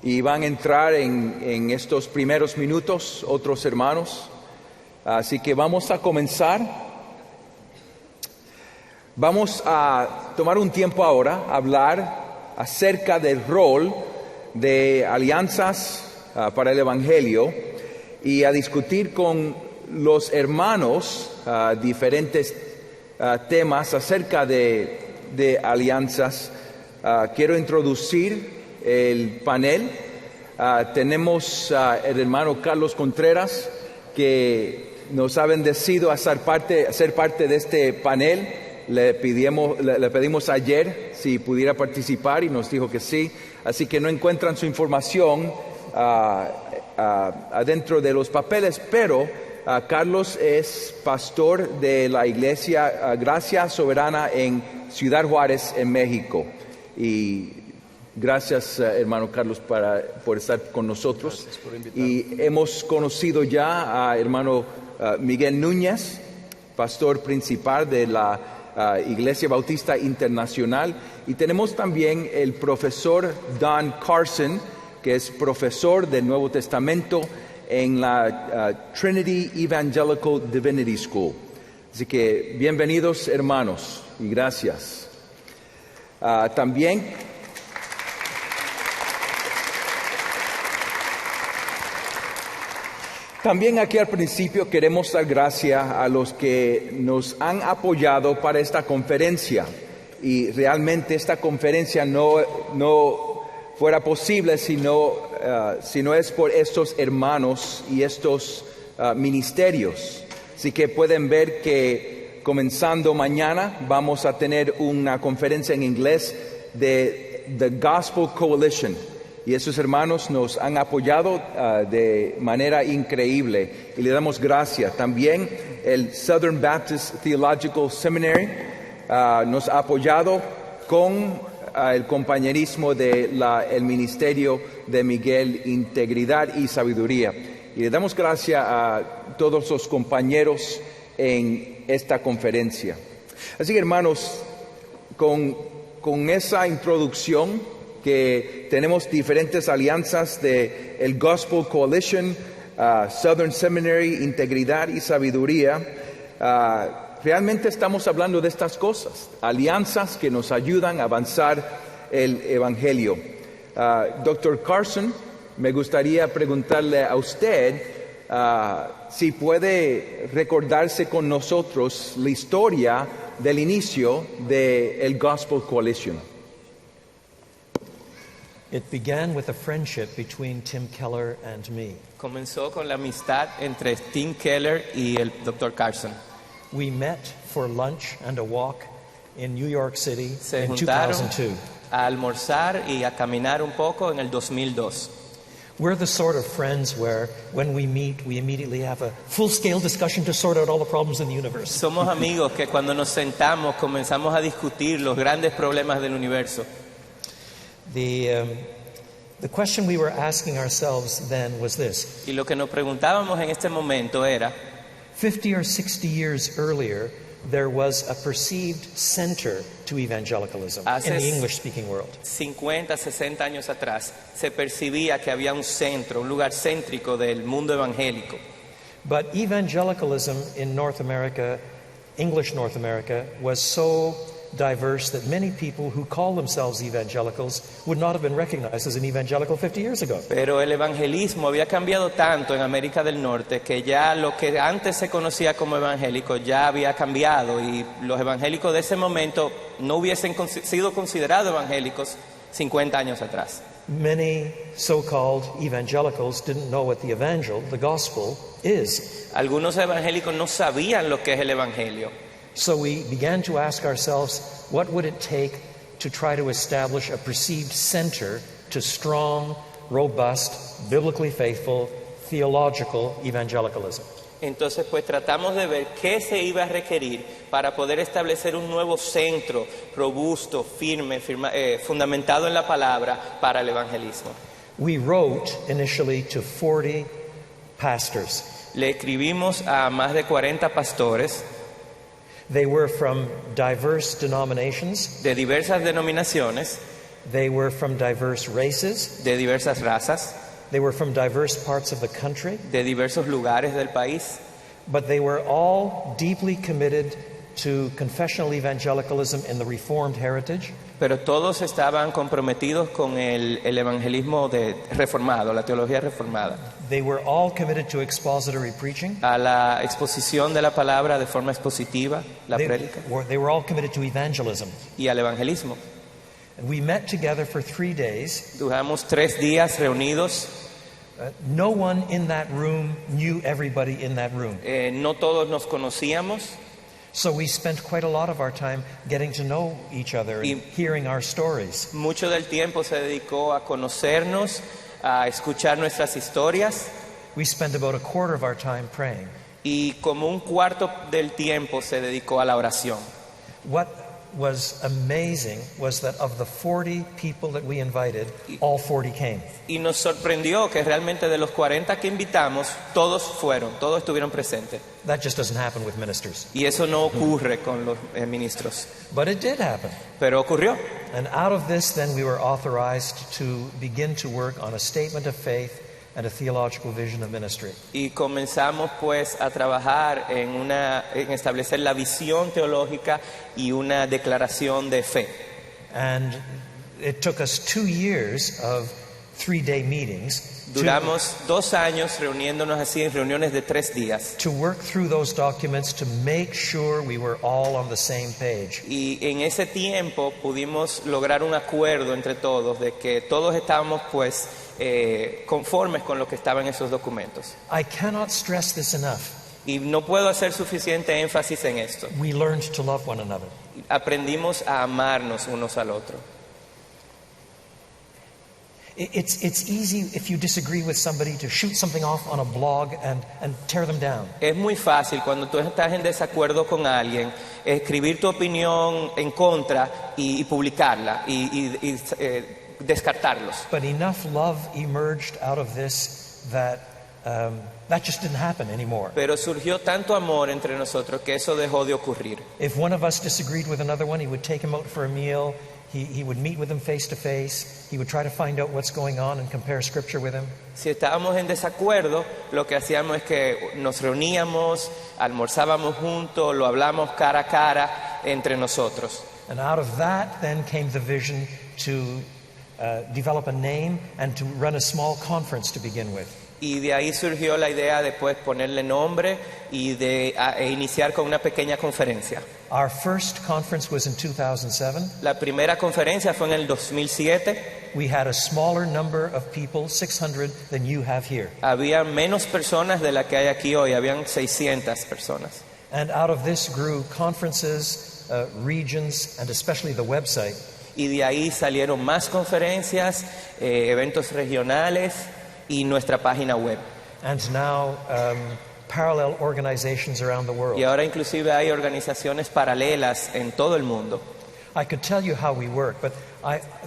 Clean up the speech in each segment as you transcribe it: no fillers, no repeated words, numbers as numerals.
y van a entrar en estos primeros minutos otros hermanos. Así que vamos a comenzar. Vamos a tomar un tiempo ahora a hablar acerca del rol de alianzas para el Evangelio y a discutir con los hermanos diferentes temas acerca de alianzas. Quiero introducir el panel. Tenemos el hermano Carlos Contreras, que nos ha bendecido a ser parte de este panel. Le pedimos ayer si pudiera participar y nos dijo que sí. Así que no encuentran su información adentro de los papeles, pero Carlos es pastor de la iglesia Gracia Soberana en Ciudad Juárez, en México. Y gracias, hermano Carlos, por estar con nosotros. Gracias por invitarme. Y hemos conocido ya a hermano Miguel Núñez, pastor principal de la Iglesia Bautista Internacional. Y tenemos también el profesor Don Carson, que es profesor del Nuevo Testamento en la Trinity Evangelical Divinity School. Así que bienvenidos, hermanos, y gracias. También aquí al principio queremos dar gracias a los que nos han apoyado para esta conferencia. Y realmente esta conferencia no fuera posible si no es por estos hermanos y estos ministerios. Así que pueden ver que comenzando mañana vamos a tener una conferencia en inglés de The Gospel Coalition. Y esos hermanos nos han apoyado de manera increíble y le damos gracias. También el Southern Baptist Theological Seminary nos ha apoyado con el compañerismo del ministerio de Miguel, Integridad y Sabiduría. Y le damos gracias a todos los compañeros en esta conferencia. Así que, hermanos, con esa introducción, que tenemos diferentes alianzas de el Gospel Coalition, Southern Seminary, Integridad y Sabiduría. Realmente estamos hablando de estas cosas, alianzas que nos ayudan a avanzar el Evangelio. Dr. Carson, me gustaría preguntarle a usted si puede recordarse con nosotros la historia del inicio del Gospel Coalition. It began with a friendship between Tim Keller and me. Comenzó con la amistad entre Tim Keller y el Dr. Carson. We met for lunch and a walk in New York City Se in juntaron 2002. a almorzar y a caminar un poco en el 2002. We're the sort of friends where when we meet, we immediately have a full-scale discussion to sort out all the problems in the universe. Somos amigos que cuando nos sentamos comenzamos a discutir los grandes problemas del universo. The question we were asking ourselves then was this. Y lo que nos preguntábamos en este momento era, 50 or 60 years earlier, there was a perceived center to evangelicalism in the English-speaking world. 50, 60 años atrás, se percibía que había un centro, un lugar céntrico del mundo evangélico. But evangelicalism in North America, English North America, was so diverse that many people who call themselves evangelicals would not have been recognized as an evangelical 50 years ago. Pero el evangelismo había cambiado tanto en América del Norte que ya lo que antes se conocía como evangélico ya había cambiado y los evangélicos de ese momento no hubiesen sido considerados evangélicos 50 años atrás. Many so-called evangelicals didn't know what the gospel is. Algunos evangélicos no sabían lo que es el evangelio. So we began to ask ourselves, what would it take to try to establish a perceived center to strong, robust, biblically faithful, theological evangelicalism? Entonces, pues tratamos de ver qué se iba a requerir para poder establecer un nuevo centro robusto, firme, fundamentado en la palabra para el evangelismo. We wrote initially to 40 pastors. Le escribimos a más de 40 pastores. They were from diverse denominations. De diversas denominaciones. They were from diverse races. de diversas razas, They were from diverse parts of the country. de diversos lugares del país, But they were all deeply committed to confessional evangelicalism in the Reformed heritage. pero todos estaban comprometidos con el evangelismo reformado, la teología reformada, They were all committed to expository preaching. a la exposición de la palabra de forma expositiva, la prédica, They were all committed to evangelism. y al evangelismo. And we met together for 3 days. Duramos 3 días reunidos. No one in that room knew everybody in that room. No todos nos conocíamos, So we spent quite a lot of our time getting to know each other and hearing our stories. mucho del tiempo se dedicó a conocernos, a escuchar nuestras historias, We spent about a quarter of our time praying. y como un cuarto del tiempo se dedicó a la oración. What was amazing was that of the 40 people that we invited, all 40 came. Y nos sorprendió que realmente de los 40 que invitamos, todos estuvieron presentes. That just doesn't happen with ministers. Y eso no ocurre con los ministros, But it did happen. pero ocurrió. And out of this, then, we were authorized to begin to work on a statement of faith and a theological vision of ministry. Y comenzamos pues a trabajar en establecer la visión teológica y una declaración de fe. And it took us 2 years of 3-day meetings Duramos 2 años reuniéndonos así en reuniones de 3 días. to work through those documents to make sure we were all on the same page. Y en ese tiempo pudimos lograr un acuerdo entre todos de que todos estábamos pues conformes con lo que estaba en esos documentos. I cannot stress this enough. Y no puedo hacer suficiente énfasis en esto. We learned to love one another. Aprendimos a amarnos unos al otro. It's easy if you disagree with somebody to shoot something off on a blog and tear them down. Es muy fácil cuando tú estás en desacuerdo con alguien, escribir tu opinión en contra y publicarla y descartarlos. But enough love emerged out of this that that just didn't happen anymore. Pero surgió tanto amor entre nosotros que eso dejó de ocurrir. If one of us disagreed with another one, he would take him out for a meal. He would meet with him face to face. He would try to find out what's going on and compare scripture with him. Si estábamos en desacuerdo, lo que hacíamos es que nos reuníamos, almorzábamos juntos, lo hablamos cara a cara entre nosotros. And out of that then came the vision to develop a name and to run a small conference to begin with. Y de ahí surgió la idea de pues ponerle nombre y e iniciar con una pequeña conferencia. Our first conference was in 2007. La primera conferencia fue en el 2007. We had a smaller number of people, 600, than you have here. Había menos personas de la que hay aquí hoy, habían 600 personas. And out of this grew conferences, regions, and especially the website. Y de ahí salieron más conferencias, eventos regionales y nuestra página web. And now parallel organizations around the world. Y ahora inclusive hay organizaciones paralelas en todo el mundo. I could tell you how we work, but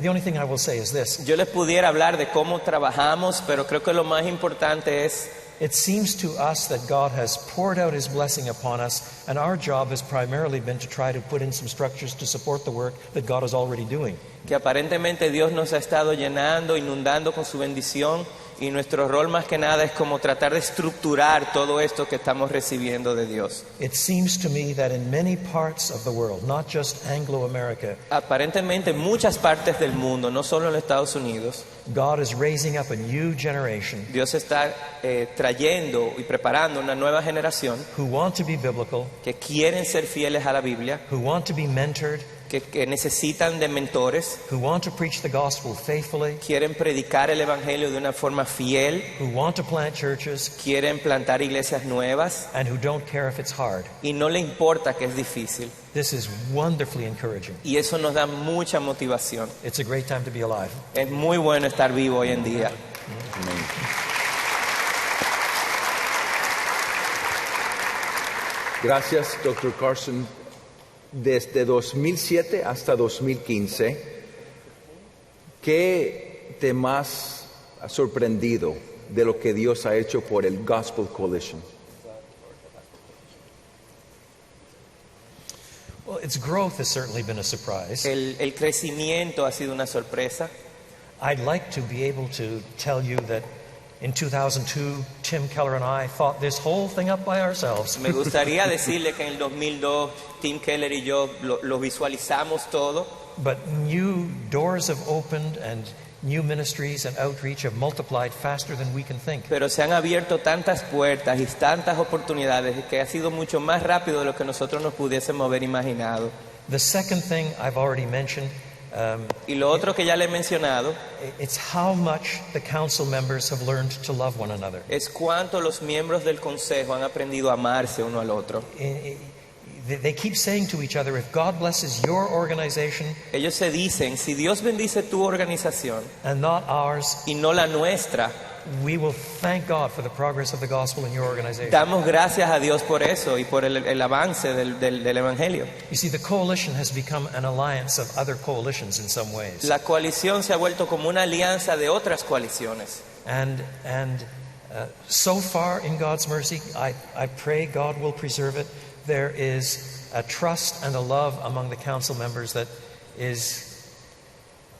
the only thing I will say is this. Yo les pudiera hablar de cómo trabajamos, pero creo que lo más importante es It seems to us that God has poured out His blessing upon us, and our job has primarily been to try to put in some structures to support the work that God is already doing. que aparentemente Dios nos ha estado llenando, inundando con su bendición, y nuestro rol más que nada es como tratar de estructurar todo esto que estamos recibiendo de Dios. It seems to me that in many parts of the world, not just Anglo-America, Aparentemente en muchas partes del mundo, no solo en los Estados Unidos, God is raising up a new generation Dios está trayendo y preparando una nueva generación who want to be biblical, que quieren ser fieles a la Biblia, who want to be mentored, que necesitan de mentores, who want to preach the gospel faithfully, quieren predicar el Evangelio de una forma fiel, who want to plant churches, quieren plantar iglesias nuevas and who don't care if it's hard. y no le importa que es difícil. This is wonderfully encouraging. Y eso nos da mucha motivación. It's a great time to be alive. Es muy bueno estar vivo hoy en día. Gracias, Dr. Carson. Desde 2007 hasta 2015, ¿qué te más ha sorprendido de lo que Dios ha hecho por el Gospel Coalition? Well, its growth has certainly been a surprise. El crecimiento ha sido una sorpresa. I'd like to be able to tell you that in 2002, Tim Keller and I thought this whole thing up by ourselves. Me gustaría decirle que en el 2002 Tim Keller y yo lo visualizamos todo, But new doors have opened and new ministries and outreach have multiplied faster than we can think. pero se han abierto tantas puertas y tantas oportunidades que ha sido mucho más rápido de lo que nosotros nos pudiésemos haber imaginado. The second thing I've already mentioned, Y lo otro que ya le he mencionado it's how much the council members have learned to love one another. es cuánto los miembros del consejo han aprendido a amarse uno al otro. They keep saying to each other, if God blesses your organization Ellos se dicen, si Dios bendice tu organización and not ours, y no la nuestra, we will thank God for the progress of the gospel in your organization. damos gracias a Dios por eso y por el avance del Evangelio. You see, the coalition has become an alliance of other coalitions in some ways. La coalición se ha vuelto como una alianza de otras coaliciones. And so far, in God's mercy, I pray God will preserve it. There is a trust and a love among the council members that is,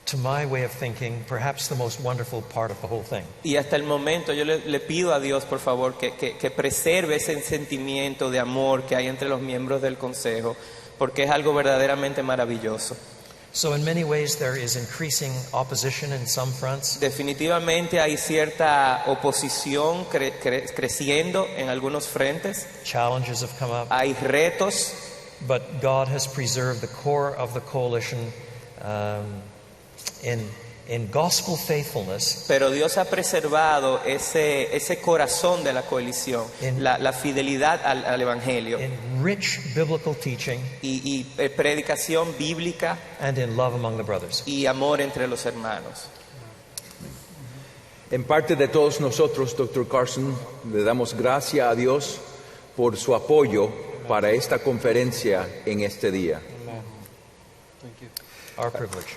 to my way of thinking, perhaps the most wonderful part of the whole thing. Y hasta el momento yo le pido a Dios, por favor, que preserve ese sentimiento de amor que hay entre los miembros del consejo, porque es algo verdaderamente maravilloso. So in many ways there is increasing opposition in some fronts. Definitivamente hay cierta oposición creciendo en algunos frentes. Challenges have come up. Hay retos, But God has preserved the core of the coalition in gospel faithfulness, pero Dios ha preservado ese corazón de la coalición, la fidelidad al Evangelio in rich biblical teaching, y predicación bíblica and in love among the brothers. y amor entre los hermanos. En parte de todos nosotros, Dr. Carson, le damos gracias a Dios por su apoyo para esta conferencia en este día. Our privilege.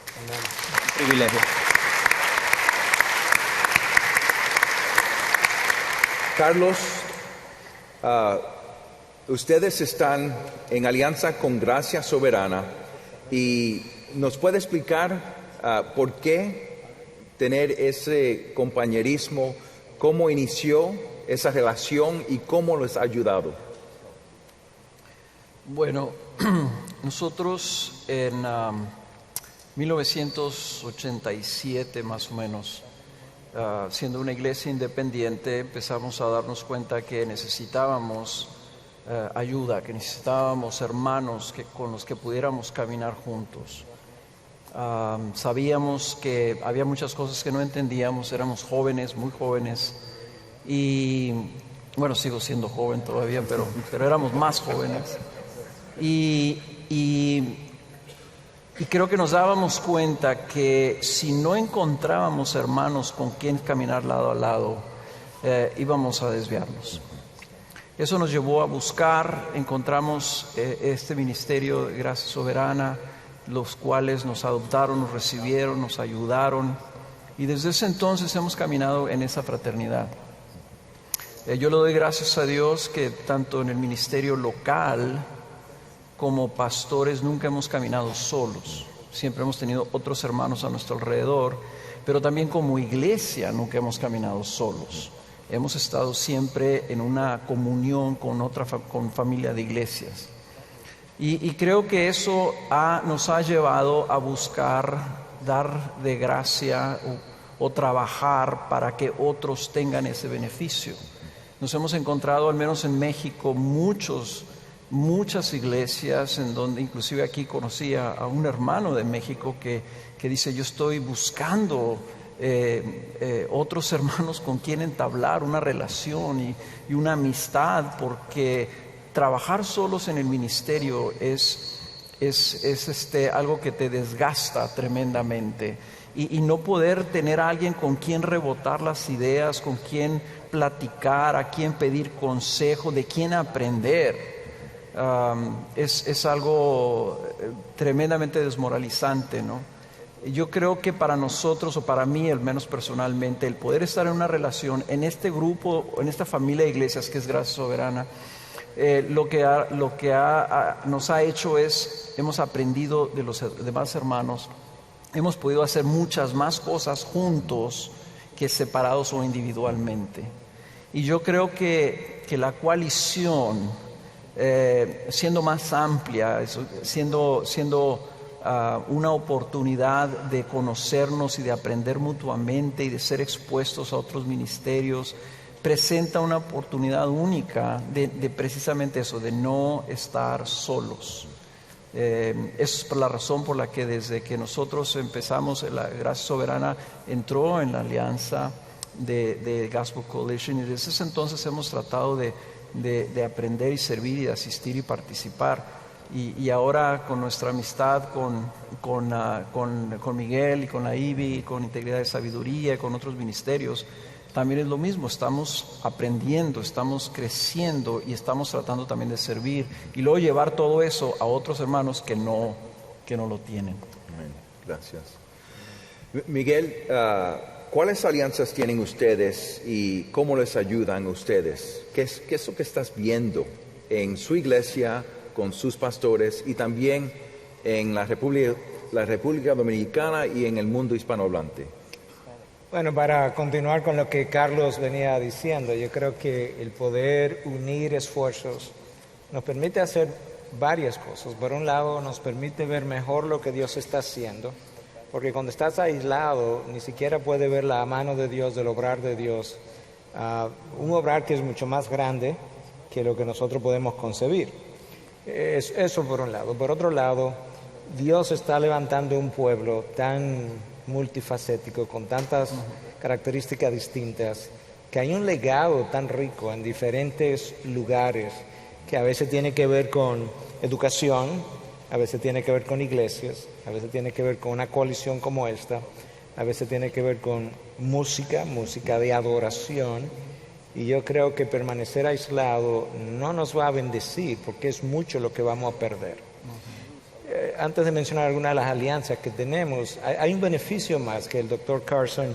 Privilegio. Carlos, ustedes están en alianza con Gracia Soberana y nos puede explicar por qué tener ese compañerismo, cómo inició esa relación y cómo les ha ayudado. Bueno, nosotros en 1987 más o menos, siendo una iglesia independiente, empezamos a darnos cuenta que necesitábamos ayuda, que necesitábamos hermanos con los que pudiéramos caminar juntos. Sabíamos que había muchas cosas que no entendíamos, éramos jóvenes, muy jóvenes, y bueno, sigo siendo joven todavía, pero éramos más jóvenes. Y creo que nos dábamos cuenta que si no encontrábamos hermanos con quien caminar lado a lado, íbamos a desviarnos. Eso nos llevó a buscar, encontramos este ministerio de Gracia Soberana, los cuales nos adoptaron, nos recibieron, nos ayudaron, y desde ese entonces hemos caminado en esa fraternidad. Yo le doy gracias a Dios que tanto en el ministerio local como pastores nunca hemos caminado solos, siempre hemos tenido otros hermanos a nuestro alrededor, pero también como iglesia nunca hemos caminado solos. Hemos estado siempre en una comunión con familia de iglesias. Y creo que eso nos ha llevado a buscar dar de gracia o trabajar para que otros tengan ese beneficio. Nos hemos encontrado, al menos en México, muchas iglesias en donde inclusive aquí conocí a un hermano de México que dice: yo estoy buscando otros hermanos con quien entablar una relación y una amistad, porque trabajar solos en el ministerio es algo que te desgasta tremendamente, y no poder tener a alguien con quien rebotar las ideas, con quien platicar, a quien pedir consejo, de quien aprender. Es algo tremendamente desmoralizante, ¿no? Yo creo que para nosotros, o para mí al menos personalmente, el poder estar en una relación en este grupo, en esta familia de iglesias que es Gracia Soberana, nos ha hecho es, hemos aprendido de los demás hermanos, hemos podido hacer muchas más cosas juntos que separados o individualmente. Y yo creo que la coalición, siendo más amplia, siendo una oportunidad de conocernos y de aprender mutuamente y de ser expuestos a otros ministerios, presenta una oportunidad única de precisamente eso, de no estar solos. Es por la razón por la que desde que nosotros empezamos, la Gracia Soberana entró en la alianza de Gospel Coalition, y desde ese entonces hemos tratado de aprender y servir y de asistir y participar. Y ahora con nuestra amistad con Miguel y con la IBI, y con Integridad de Sabiduría y con otros ministerios, también es lo mismo. Estamos aprendiendo, estamos creciendo y estamos tratando también de servir y luego llevar todo eso a otros hermanos que no lo tienen. Amén. Gracias. Miguel, ¿cuáles alianzas tienen ustedes y cómo les ayudan ustedes? ¿Qué es lo que estás viendo en su iglesia, con sus pastores y también en la República Dominicana y en el mundo hispanohablante? Bueno, para continuar con lo que Carlos venía diciendo, yo creo que el poder unir esfuerzos nos permite hacer varias cosas. Por un lado, nos permite ver mejor lo que Dios está haciendo, porque cuando estás aislado ni siquiera puedes ver la mano de Dios, del obrar de Dios, un obrar que es mucho más grande que lo que nosotros podemos concebir. Eso por un lado. Por otro lado, Dios está levantando un pueblo tan multifacético, con tantas características distintas, que hay un legado tan rico en diferentes lugares, que a veces tiene que ver con educación, a veces tiene que ver con iglesias, a veces tiene que ver con una coalición como esta, a veces tiene que ver con música de adoración. Y yo creo que permanecer aislado no nos va a bendecir, porque es mucho lo que vamos a perder. Antes de mencionar algunas de las alianzas que tenemos, hay un beneficio más que el Dr. Carson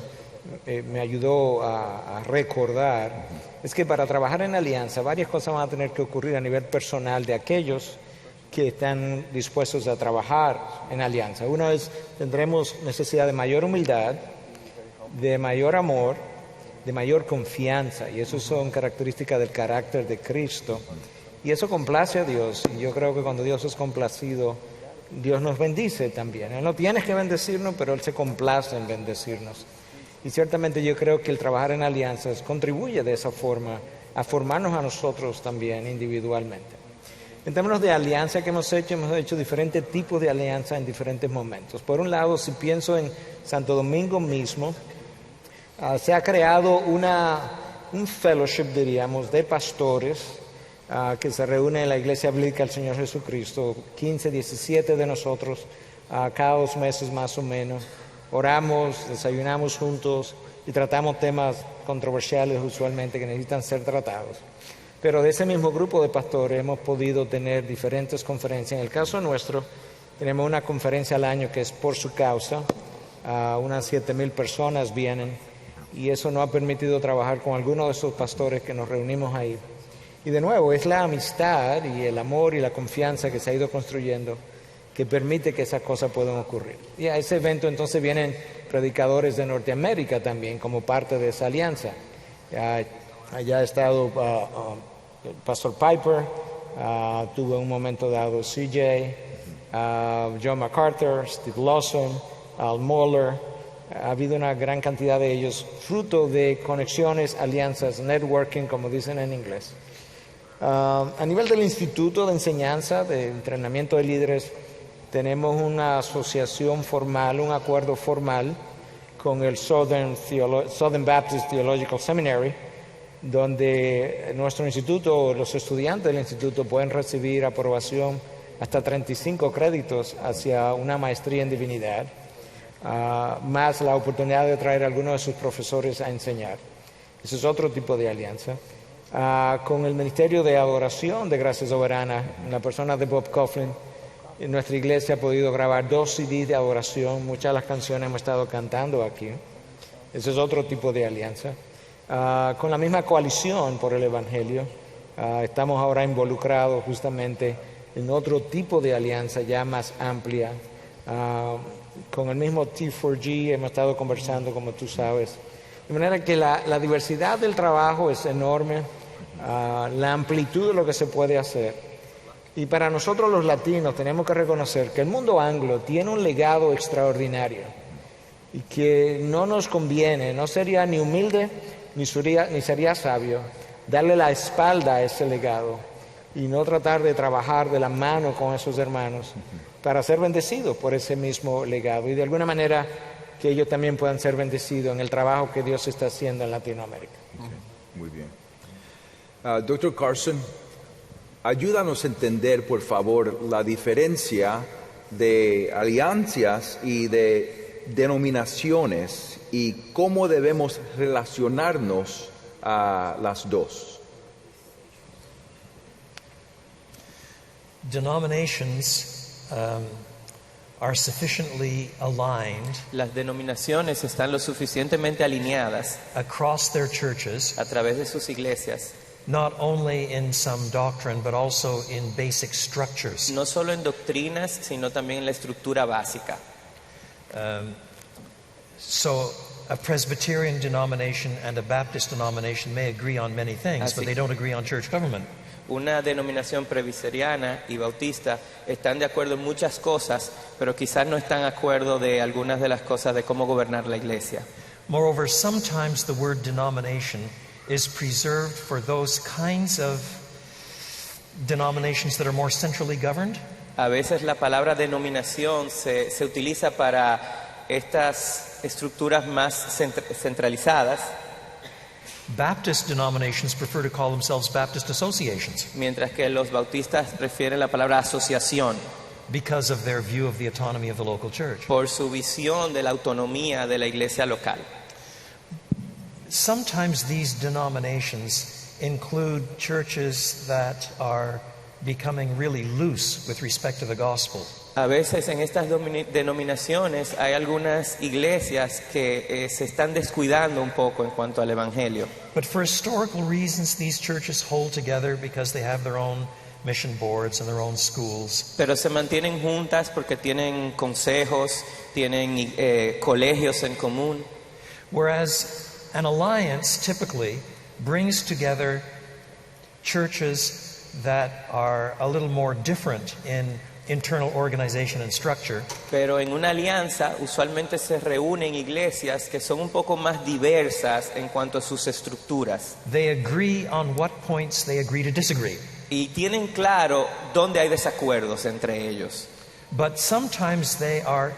me ayudó a recordar. Es que para trabajar en alianza, varias cosas van a tener que ocurrir a nivel personal de aquellos que están dispuestos a trabajar en alianza. Uno es, tendremos necesidad de mayor humildad, de mayor amor, de mayor confianza, y eso son características del carácter de Cristo, y eso complace a Dios. Y yo creo que cuando Dios es complacido, Dios nos bendice también. Él no tiene que bendecirnos, pero Él se complace en bendecirnos. Y ciertamente yo creo que el trabajar en alianzas contribuye de esa forma a formarnos a nosotros también individualmente. En términos de alianza que hemos hecho diferentes tipos de alianza en diferentes momentos. Por un lado, si pienso en Santo Domingo mismo, se ha creado un fellowship, diríamos, de pastores que se reúnen en la Iglesia Bíblica del Señor Jesucristo, 15, 17 de nosotros, cada 2 meses más o menos. Oramos, desayunamos juntos y tratamos temas controversiales usualmente que necesitan ser tratados. Pero de ese mismo grupo de pastores hemos podido tener diferentes conferencias. En el caso nuestro, tenemos una conferencia al año que es por su causa. Unas 7,000 personas vienen, y eso nos ha permitido trabajar con algunos de esos pastores que nos reunimos ahí. Y de nuevo, es la amistad y el amor y la confianza que se ha ido construyendo que permite que esas cosas puedan ocurrir. Y a ese evento entonces vienen predicadores de Norteamérica también como parte de esa alianza. Allá ha estado el Pastor Piper, tuvo en un momento dado CJ, John MacArthur, Steve Lawson, Al Mohler. Ha habido una gran cantidad de ellos, fruto de conexiones, alianzas, networking, como dicen en inglés. A nivel del Instituto de Enseñanza, de Entrenamiento de Líderes, tenemos una asociación formal, un acuerdo formal con el Southern Baptist Theological Seminary, donde nuestro instituto, los estudiantes del instituto pueden recibir aprobación hasta 35 créditos hacia una maestría en divinidad, más la oportunidad de traer a algunos de sus profesores a enseñar. Ese es otro tipo de alianza. Con el Ministerio de Adoración de Gracia Soberana, en la persona de Bob Coughlin, nuestra iglesia ha podido grabar 2 CDs de adoración. Muchas de las canciones hemos estado cantando aquí. Ese es otro tipo de alianza. Con la misma coalición por el Evangelio, Estamos ahora involucrados justamente en otro tipo de alianza ya más amplia. Con el mismo T4G hemos estado conversando, como tú sabes. De manera que la diversidad del trabajo es enorme, la amplitud de lo que se puede hacer. Y para nosotros los latinos tenemos que reconocer que el mundo anglo tiene un legado extraordinario y que no nos conviene, no sería ni humilde ni sería sabio darle la espalda a ese legado y no tratar de trabajar de la mano con esos hermanos para ser bendecidos por ese mismo legado y de alguna manera que ellos también puedan ser bendecidos en el trabajo que Dios está haciendo en Latinoamérica. Muy bien. Dr. Carson, ayúdanos a entender, por favor, la diferencia de alianzas y de denominaciones y cómo debemos relacionarnos a las dos. Denominations are sufficiently aligned Las denominaciones están lo suficientemente alineadas across their churches, a través de sus iglesias, not only in some doctrine, but also in basic structures. no solo en doctrinas, sino también en la estructura básica. So a Presbyterian denomination and a Baptist denomination may agree on many things, but they don't agree on church government. Una denominación presbiteriana y bautista están de acuerdo en muchas cosas, pero quizás no están de acuerdo de algunas de las cosas de cómo gobernar la iglesia. Moreover, sometimes the word denomination is preserved for those kinds of denominations that are more centrally governed. A veces la palabra denominación se utiliza para estas estructuras más centralizadas, Baptist denominations prefer to call themselves Baptist associations mientras que los bautistas prefieren la palabra asociación because of their view of the autonomy of the local church. por su visión de la autonomía de la iglesia local. Sometimes these denominations include churches that are becoming really loose with respect to the gospel. A veces en estas denominaciones hay algunas iglesias que se están descuidando un poco en cuanto al evangelio. But for historical reasons, these churches hold together because they have their own mission boards and their own schools. Pero se mantienen juntas porque tienen consejos, tienen colegios en común. Whereas an alliance typically brings together churches that are a little more different in internal organization and structure. Pero en una alianza usualmente se reúnen iglesias que son un poco más diversas en cuanto a sus estructuras They agree on what points they agree to disagree. y tienen claro dónde hay desacuerdos entre ellos. But sometimes they are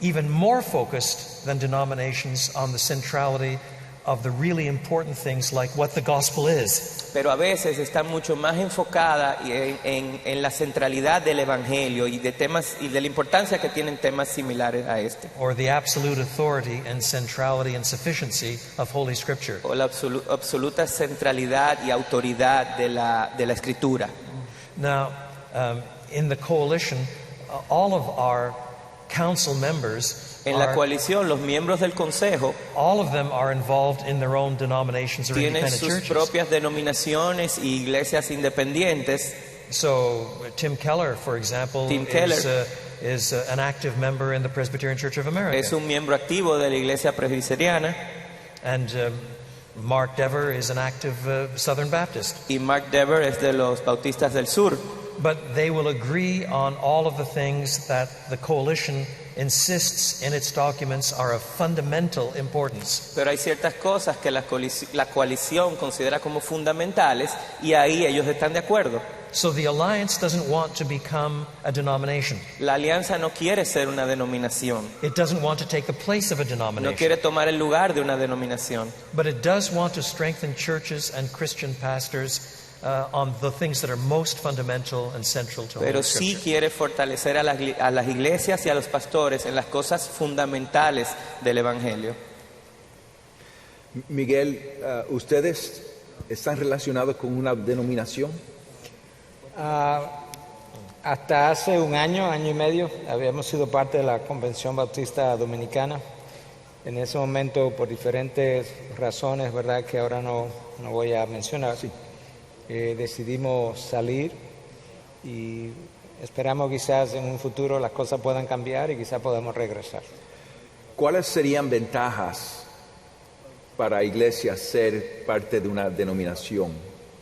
even more focused than denominations on the centrality of the really important things like what the gospel is. Pero a veces está mucho más enfocada en la centralidad del evangelio y de temas y de la importancia que tienen temas similares a este, Or the absolute authority and centrality and sufficiency of Holy Scripture. o la absoluta centralidad y autoridad de la escritura. Now, in the coalition, all of our council members En la coalición, los miembros del consejo all of them are involved in their own denominations or tienen independent sus churches. propias denominaciones y iglesias independientes. So Tim Keller, for example, Tim Keller is an active member in the Presbyterian Church of America. Es un miembro activo de la iglesia presbiteriana And Mark Dever is an active Southern Baptist. y Mark Dever es de los bautistas del sur. But they will agree on all of the things that the coalition insists in its documents are of fundamental importance. Pero hay ciertas cosas que la coalición considera como fundamentales y ahí ellos están de acuerdo. So the alliance doesn't want to become a denomination. La alianza no quiere ser una denominación, It doesn't want to take the place of a no denomination. quiere tomar el lugar de una denominación, But it does want to strengthen churches and Christian pastors on the things that are most fundamental and central to pero Holy sí Scripture. quiere fortalecer a las iglesias y a los pastores en las cosas fundamentales del evangelio. Miguel, ¿ustedes están relacionados con una denominación? Hasta hace un año y medio, habíamos sido parte de la Convención Bautista Dominicana. En ese momento, por diferentes razones, ¿verdad?, que ahora no voy a mencionar, decidimos salir y esperamos quizás en un futuro las cosas puedan cambiar y quizás podamos regresar. ¿Cuáles serían ventajas para iglesias ser parte de una denominación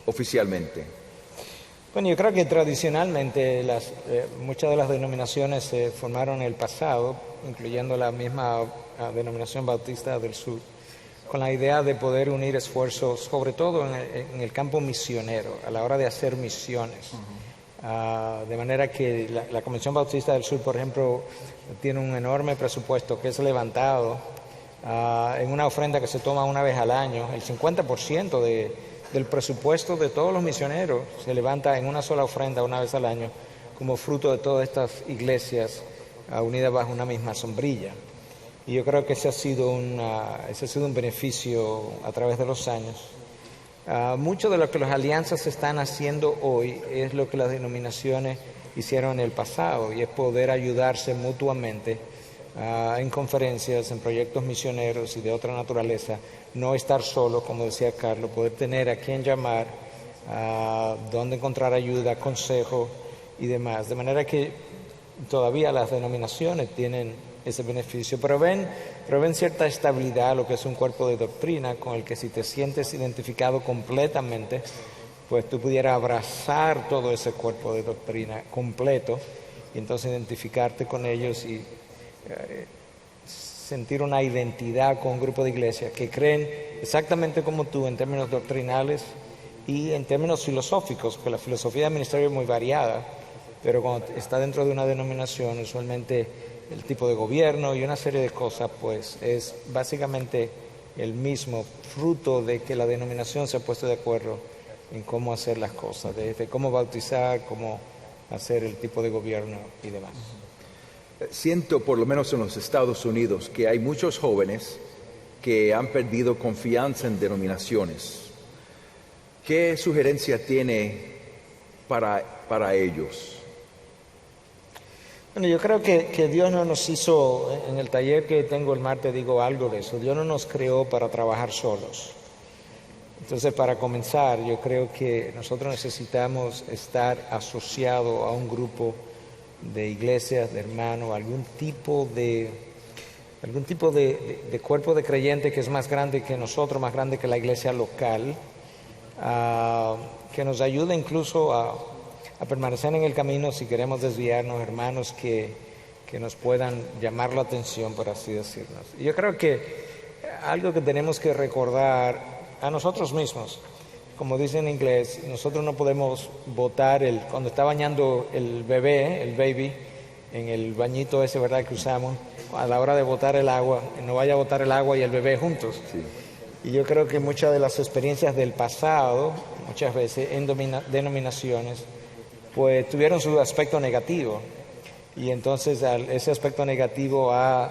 oficialmente? Bueno, yo creo que tradicionalmente muchas de las denominaciones se formaron en el pasado, incluyendo la misma denominación bautista del sur, con la idea de poder unir esfuerzos, sobre todo en el campo misionero, a la hora de hacer misiones. De manera que la Convención Bautista del Sur, por ejemplo, tiene un enorme presupuesto que es levantado en una ofrenda que se toma una vez al año. El 50% del presupuesto de todos los misioneros se levanta en una sola ofrenda una vez al año como fruto de todas estas iglesias unidas bajo una misma sombrilla. Y yo creo que ese ha sido un beneficio a través de los años. Mucho de lo que las alianzas están haciendo hoy es lo que las denominaciones hicieron en el pasado, y es poder ayudarse mutuamente en conferencias, en proyectos misioneros y de otra naturaleza, no estar solo, como decía Carlos, poder tener a quién llamar, dónde encontrar ayuda, consejo y demás. De manera que todavía las denominaciones tienen ese beneficio, pero ven cierta estabilidad, lo que es un cuerpo de doctrina con el que si te sientes identificado completamente, pues tú pudieras abrazar todo ese cuerpo de doctrina completo y entonces identificarte con ellos y sentir una identidad con un grupo de iglesias que creen exactamente como tú en términos doctrinales y en términos filosóficos, porque la filosofía del ministerio es muy variada, pero cuando está dentro de una denominación, usualmente el tipo de gobierno y una serie de cosas, pues es básicamente el mismo, fruto de que la denominación se ha puesto de acuerdo en cómo hacer las cosas, desde cómo bautizar, cómo hacer el tipo de gobierno y demás. Siento, por lo menos en los Estados Unidos, que hay muchos jóvenes que han perdido confianza en denominaciones. ¿Qué sugerencia tiene para ellos? Bueno, yo creo que Dios no nos hizo, en el taller que tengo el martes digo algo de eso, Dios no nos creó para trabajar solos. Entonces, para comenzar, yo creo que nosotros necesitamos estar asociados a un grupo de iglesias, de hermanos, algún tipo de cuerpo de creyentes que es más grande que nosotros, más grande que la iglesia local, que nos ayude incluso a permanecer en el camino si queremos desviarnos, hermanos que nos puedan llamar la atención, por así decirlo. Y yo creo que algo que tenemos que recordar a nosotros mismos, como dice en inglés, nosotros no podemos botar cuando está bañando el bebé, el baby, en el bañito ese, ¿verdad?, que usamos, a la hora de botar el agua, no vaya a botar el agua y el bebé juntos. Sí. Y yo creo que muchas de las experiencias del pasado, muchas veces en denominaciones, pues tuvieron su aspecto negativo. Y entonces ese aspecto negativo ha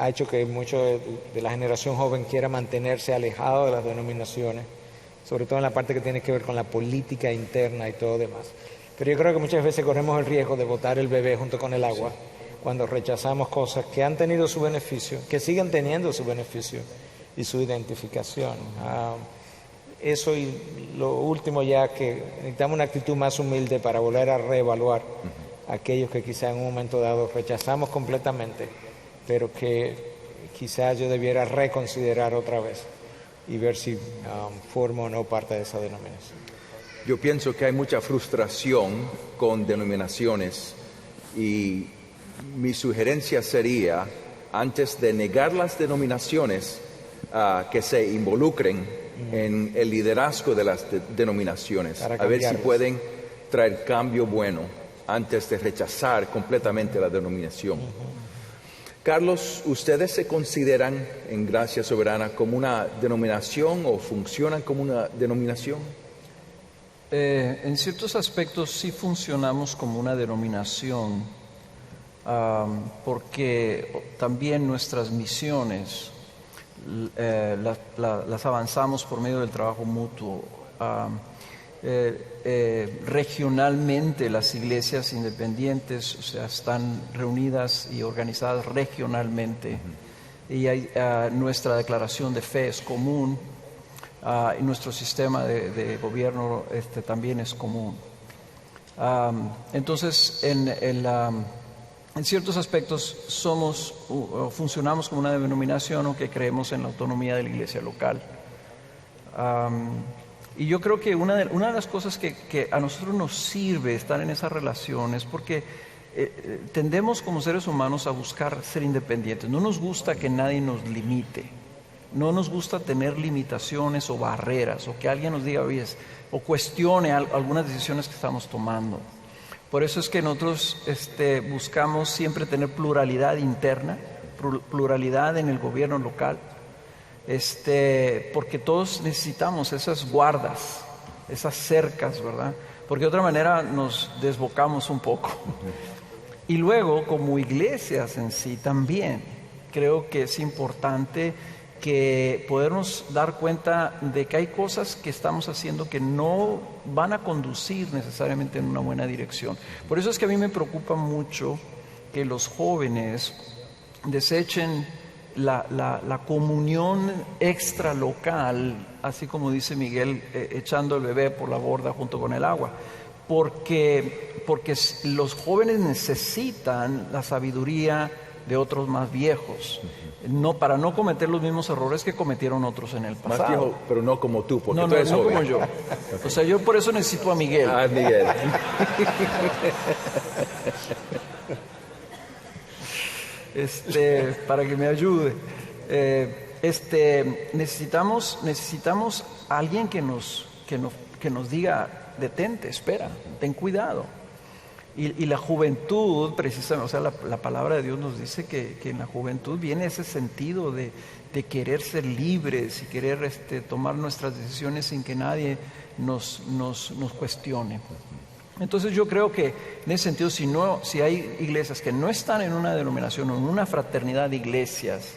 hecho que mucho de la generación joven quiera mantenerse alejado de las denominaciones, sobre todo en la parte que tiene que ver con la política interna y todo demás. Pero yo creo que muchas veces corremos el riesgo de botar el bebé junto con el agua cuando rechazamos cosas que han tenido su beneficio, que siguen teniendo su beneficio y su identificación. Eso y lo último ya, que necesitamos una actitud más humilde para volver a reevaluar aquellos que quizá en un momento dado rechazamos completamente, pero que quizás yo debiera reconsiderar otra vez y ver si formo o no parte de esa denominación. Yo pienso que hay mucha frustración con denominaciones y mi sugerencia sería, antes de negar las denominaciones, que se involucren en el liderazgo de las denominaciones, a ver si pueden traer cambio bueno antes de rechazar completamente la denominación. Carlos, ¿ustedes se consideran en Gracia Soberana como una denominación o funcionan como una denominación? En ciertos aspectos sí funcionamos como una denominación, porque también nuestras misiones las avanzamos por medio del trabajo mutuo. Regionalmente las iglesias independientes, o sea, están reunidas y organizadas regionalmente, y hay, nuestra declaración de fe es común, y nuestro sistema de gobierno también es común. Entonces, en ciertos aspectos funcionamos como una denominación que creemos en la autonomía de la iglesia local. Y yo creo que una de las cosas que a nosotros nos sirve estar en esa relación es porque tendemos como seres humanos a buscar ser independientes. No nos gusta que nadie nos limite. No nos gusta tener limitaciones o barreras, o que alguien nos diga, oye, o cuestione algunas decisiones que estamos tomando. Por eso es que nosotros buscamos siempre tener pluralidad interna, pluralidad en el gobierno local, porque todos necesitamos esas guardas, esas cercas, ¿verdad? Porque de otra manera nos desbocamos un poco. Y luego, como iglesias en sí también, creo que es importante que podernos dar cuenta de que hay cosas que estamos haciendo que no van a conducir necesariamente en una buena dirección. Por eso es que a mí me preocupa mucho que los jóvenes desechen la comunión extra local, así como dice Miguel, echando el bebé por la borda junto con el agua, porque los jóvenes necesitan la sabiduría de otros más viejos, para no cometer los mismos errores que cometieron otros en el pasado. Más viejo, pero no como tú, porque tú eres no joven. como yo. O sea, yo por eso necesito a Miguel. Ah, Miguel. Para que me ayude. Necesitamos a alguien que nos diga, detente, espera, ten cuidado. Y la juventud, precisamente, o sea, la palabra de Dios nos dice que en la juventud viene ese sentido de querer ser libres y querer tomar nuestras decisiones sin que nadie nos cuestione. Entonces yo creo que en ese sentido, si hay iglesias que no están en una denominación o en una fraternidad de iglesias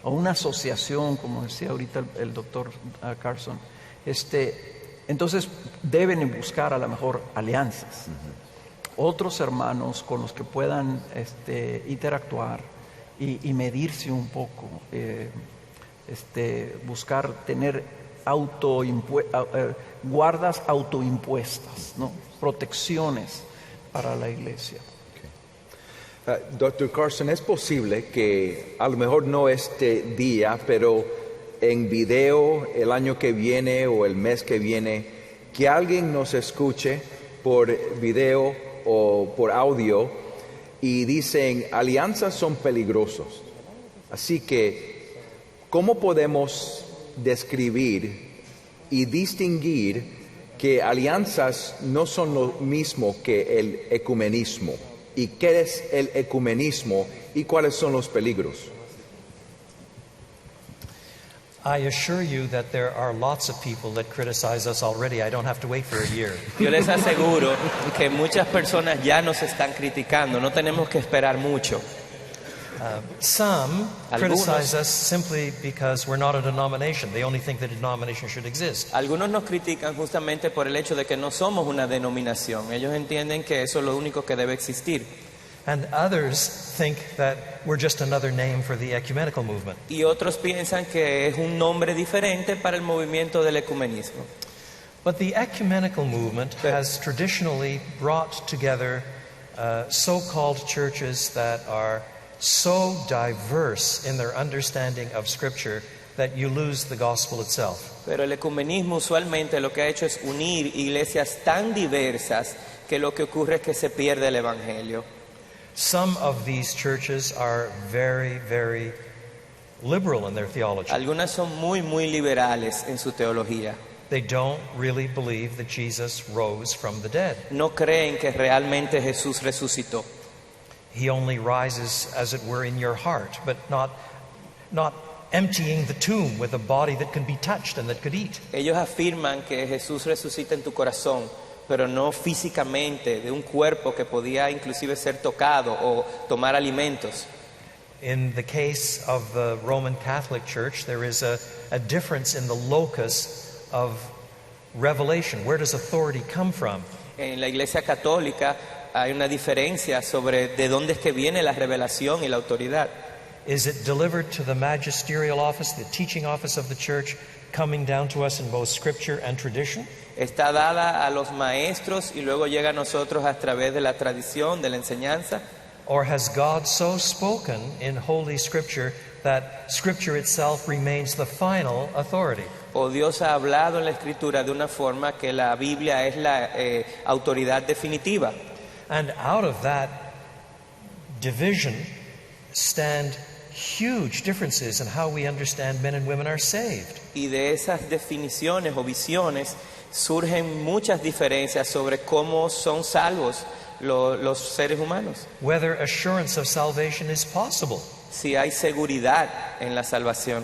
o una asociación, como decía ahorita el doctor Carson, entonces deben buscar a lo mejor alianzas. Otros hermanos con los que puedan interactuar y medirse un poco, buscar tener guardas autoimpuestas, ¿no? Protecciones para la iglesia. Dr. Carson, ¿es posible que a lo mejor no este día, pero en video el año que viene o el mes que viene, que alguien nos escuche por video o por audio y dicen, alianzas son peligrosos? Así que, ¿cómo podemos describir y distinguir que alianzas no son lo mismo que el ecumenismo? ¿Y qué es el ecumenismo y cuáles son los peligros? I assure you that there are lots of people that criticize us already. I don't have to wait for a year. Yo les aseguro que muchas personas ya nos están criticando, no tenemos que esperar mucho. Some criticize us simply because we're not a denomination. They only think that a denomination should exist. Algunos nos critican justamente por el hecho de que no somos una denominación. Ellos entienden que eso es lo único que debe existir. And others think that we're just another name for the ecumenical movement. Y otros piensan que es un nombre diferente para el movimiento del ecumenismo. But the ecumenical movement has traditionally brought together so-called churches that are so diverse in their understanding of Scripture that you lose the gospel itself. Pero el ecumenismo usualmente lo que ha hecho es unir iglesias tan diversas que lo que ocurre es que se pierde el evangelio. Some of these churches are very, very liberal in their theology. Algunas son muy liberales en su teología. They don't really believe that Jesus rose from the dead. No creen que realmente Jesús resucitó. He only rises, as it were, in your heart, but not emptying the tomb with a body that can be touched and that could eat. Ellos afirman que Jesús resucita en tu corazón, pero no físicamente, de un cuerpo que podía inclusive ser tocado o tomar alimentos. In the case of the Roman Catholic Church, there is a difference in the locus of revelation. Where does authority come from? En la Iglesia Católica hay una diferencia sobre de dónde es que viene la revelación y la autoridad. Is it delivered to the magisterial office, the teaching office of the church, coming down to us in both scripture and tradition? Está dada a los maestros y luego llega a nosotros a través de la tradición, de la enseñanza. Or has God so spoken in Holy Scripture that Scripture itself remains the final authority? O Dios ha hablado en la Escritura de una forma que la Biblia es la autoridad definitiva. And out of that division stand huge differences in how we understand men and women are saved. Y de esas definiciones o visiones surgen muchas diferencias sobre cómo son salvos los seres humanos. Whether assurance of salvation is possible. Si hay seguridad en la salvación.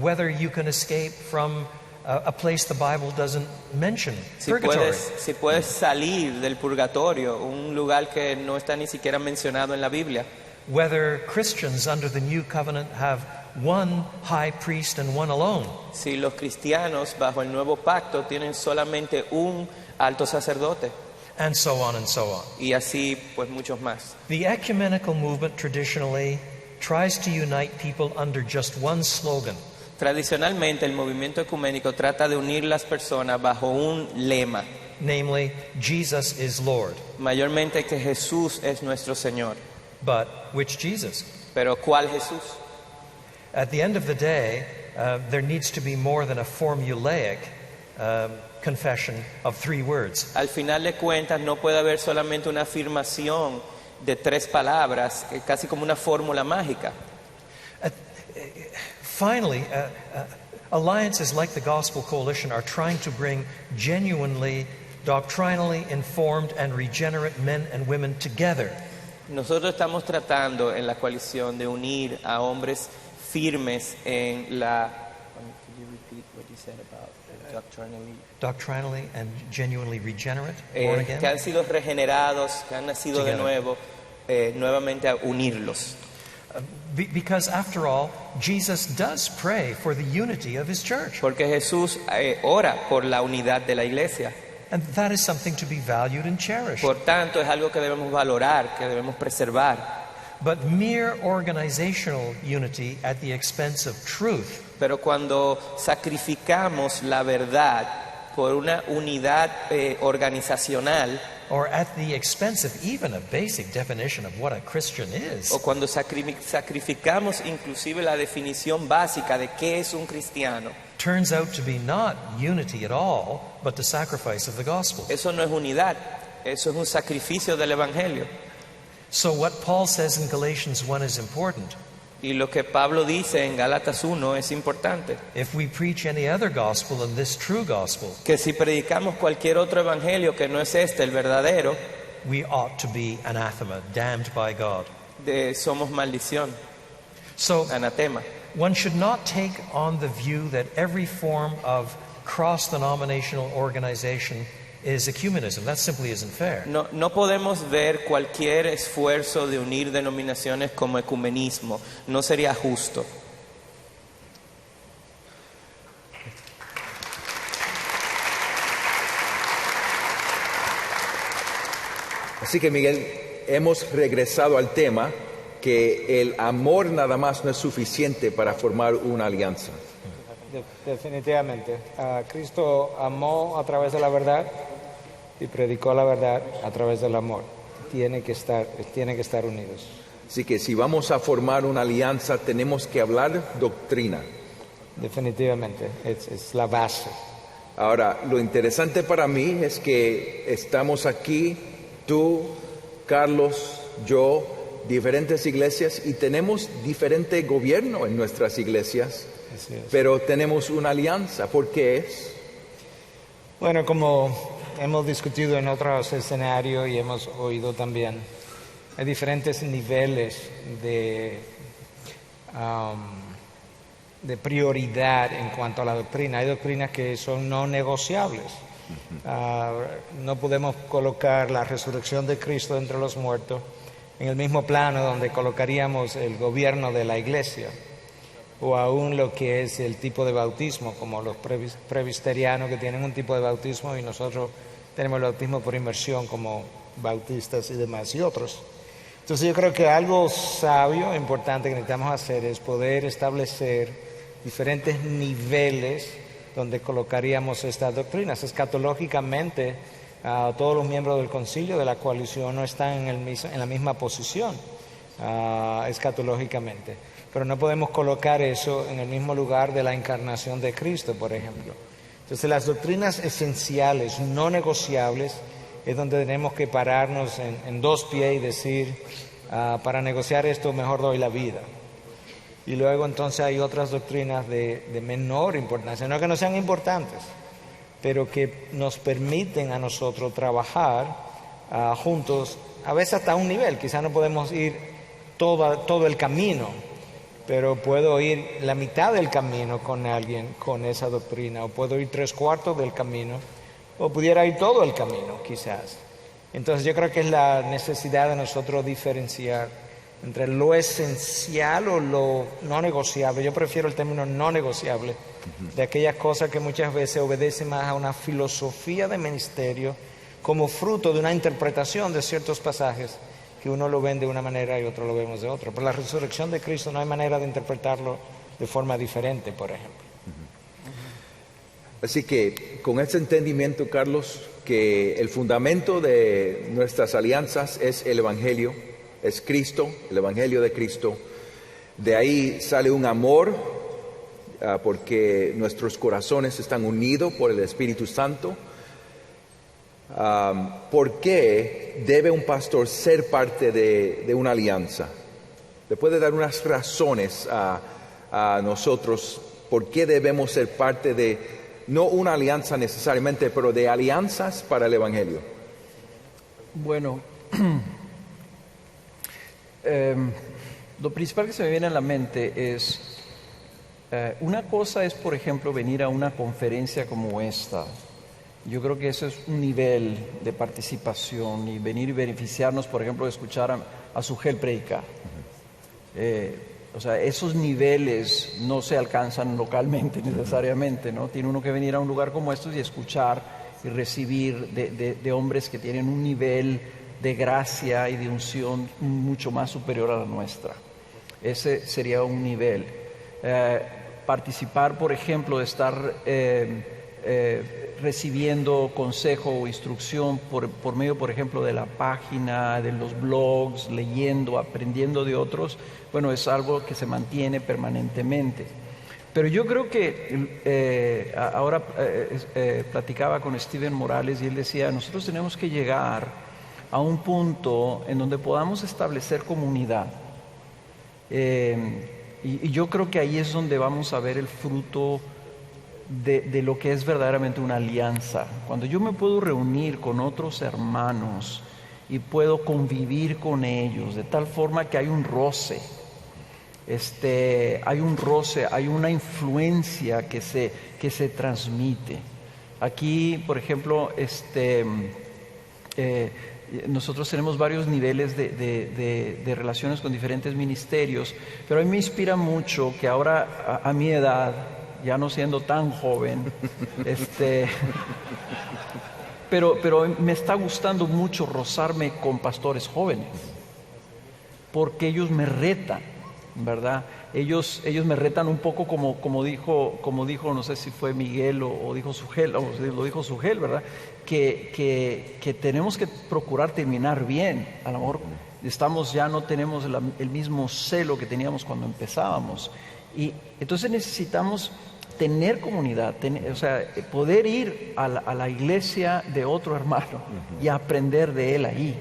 Whether you can escape from a place the Bible doesn't mention, purgatory. Si puedes salir del purgatorio, un lugar que no está ni siquiera mencionado en la Biblia. Whether Christians under the new covenant have one high priest and one alone. Si los cristianos bajo el nuevo pacto tienen solamente un alto sacerdote. And so on and so on. Y así pues muchos más. The ecumenical movement traditionally tries to unite people under just one slogan. Tradicionalmente el movimiento ecuménico trata de unir las personas bajo un lema. Namely, Jesus is Lord. Mayormente que Jesús es nuestro Señor. But which Jesus? Pero ¿cuál Jesús? At the end of the day, there needs to be more than a formulaic confession of 3 words. Al final de cuentas no puede haber solamente una afirmación de 3 palabras, casi como una fórmula mágica. Finally, alliances like the Gospel Coalition are trying to bring genuinely, doctrinally informed and regenerate men and women together. Nosotros estamos tratando en la coalición de unir a hombres firmes en la... Could you repeat what you said about doctrinally and genuinely regenerate, born again? Que han sido regenerados, que han nacido de nuevo, nuevamente a unirlos. Because after all, Jesus does pray for the unity of his church. Porque Jesús ora por la unidad de la iglesia. And that is something to be valued and cherished. Por tanto, es algo que debemos valorar, que debemos preservar. But mere organizational unity at the expense of truth. Pero cuando sacrificamos la verdad por una unidad organizacional, or at the expense of even a basic definition of what a Christian is, o cuando sacrificamos inclusive la definición básica de qué es un cristiano, turns out to be not unity at all, but the sacrifice of the gospel. Eso no es unidad, eso es un sacrificio del evangelio. So what Paul says in Galatians 1 is important. Y lo que Pablo dice en Gálatas 1 es importante. If we preach any other gospel than this true gospel, que si predicamos cualquier otro evangelio que no es este, el verdadero, we ought to be anathema, damned by God. Somos maldición, so anatema. One should not take on the view that every form of cross-denominational organization is ecumenism. That simply isn't fair. No podemos ver cualquier esfuerzo de unir denominaciones como ecumenismo. No sería justo. Así que, Miguel, hemos regresado al tema que el amor nada más no es suficiente para formar una alianza. Definitivamente. Cristo amó a través de la verdad y predicó la verdad a través del amor. Tienen que estar unidos. Así que si vamos a formar una alianza, tenemos que hablar doctrina. Definitivamente, es la base. Ahora, lo interesante para mí es que estamos aquí, tú, Carlos, yo, diferentes iglesias, y tenemos diferente gobierno en nuestras iglesias, pero tenemos una alianza. ¿Por qué es? Bueno, como hemos discutido en otros escenarios y hemos oído también, hay diferentes niveles de prioridad en cuanto a la doctrina. Hay doctrinas que son no negociables. No podemos colocar la resurrección de Cristo entre los muertos en el mismo plano donde colocaríamos el gobierno de la iglesia, o aún lo que es el tipo de bautismo, como los presbiterianos que tienen un tipo de bautismo y nosotros tenemos el bautismo por inmersión como bautistas y demás y otros. Entonces yo creo que algo sabio, importante que necesitamos hacer es poder establecer diferentes niveles donde colocaríamos estas doctrinas. Escatológicamente, todos los miembros del concilio de la coalición no están en la misma posición escatológicamente, pero no podemos colocar eso en el mismo lugar de la encarnación de Cristo, por ejemplo. Entonces las doctrinas esenciales, no negociables, es donde tenemos que pararnos en dos pies y decir, para negociar esto mejor doy la vida. Y luego entonces hay otras doctrinas de menor importancia, no que no sean importantes, pero que nos permiten a nosotros trabajar juntos, a veces hasta un nivel. Quizás no podemos ir todo el camino, pero puedo ir la mitad del camino con alguien con esa doctrina, o puedo ir 3/4 del camino, o pudiera ir todo el camino quizás. Entonces yo creo que es la necesidad de nosotros diferenciar entre lo esencial o lo no negociable. Yo prefiero el término no negociable, de aquellas cosas que muchas veces obedecen más a una filosofía de ministerio como fruto de una interpretación de ciertos pasajes que uno lo ve de una manera y otro lo vemos de otra. Pero la resurrección de Cristo no hay manera de interpretarlo de forma diferente, por ejemplo. Así que con este entendimiento, Carlos, que el fundamento de nuestras alianzas es el Evangelio, es Cristo, el Evangelio de Cristo. De ahí sale un amor, porque nuestros corazones están unidos por el Espíritu Santo. ¿Por qué debe un pastor ser parte de una alianza? ¿Le puede dar unas razones a nosotros por qué debemos ser parte de, no una alianza necesariamente, pero de alianzas para el Evangelio? Bueno, lo principal que se me viene a la mente es, una cosa es, por ejemplo, venir a una conferencia como esta. Yo creo que eso es un nivel de participación, y venir y beneficiarnos, por ejemplo, de escuchar a Sugel predicar. O sea, esos niveles no se alcanzan localmente necesariamente, ¿no? Tiene uno que venir a un lugar como estos y escuchar y recibir de hombres que tienen un nivel de gracia y de unción mucho más superior a la nuestra. Ese sería un nivel. Participar, por ejemplo, de estar recibiendo consejo o instrucción por medio, por ejemplo, de la página, de los blogs, leyendo, aprendiendo de otros, bueno, es algo que se mantiene permanentemente. Pero yo creo que ahora platicaba con Steven Morales y él decía, nosotros tenemos que llegar a un punto en donde podamos establecer comunidad. Y yo creo que ahí es donde vamos a ver el fruto de lo que es verdaderamente una alianza. Cuando yo me puedo reunir con otros hermanos y puedo convivir con ellos de tal forma que hay un roce, hay una influencia que se transmite. Aquí, por ejemplo, nosotros tenemos varios niveles de relaciones con diferentes ministerios, pero a mí me inspira mucho que ahora, a mi edad, ya no siendo tan joven, pero me está gustando mucho rozarme con pastores jóvenes, porque ellos me retan, ¿verdad? Ellos me retan un poco como dijo, no sé si fue Miguel o dijo Sugel, o lo dijo Sugel, ¿verdad? Que tenemos que procurar terminar bien. A lo mejor no tenemos el mismo celo que teníamos cuando empezábamos. Y entonces necesitamos tener comunidad, poder ir a la iglesia de otro hermano y aprender de él ahí,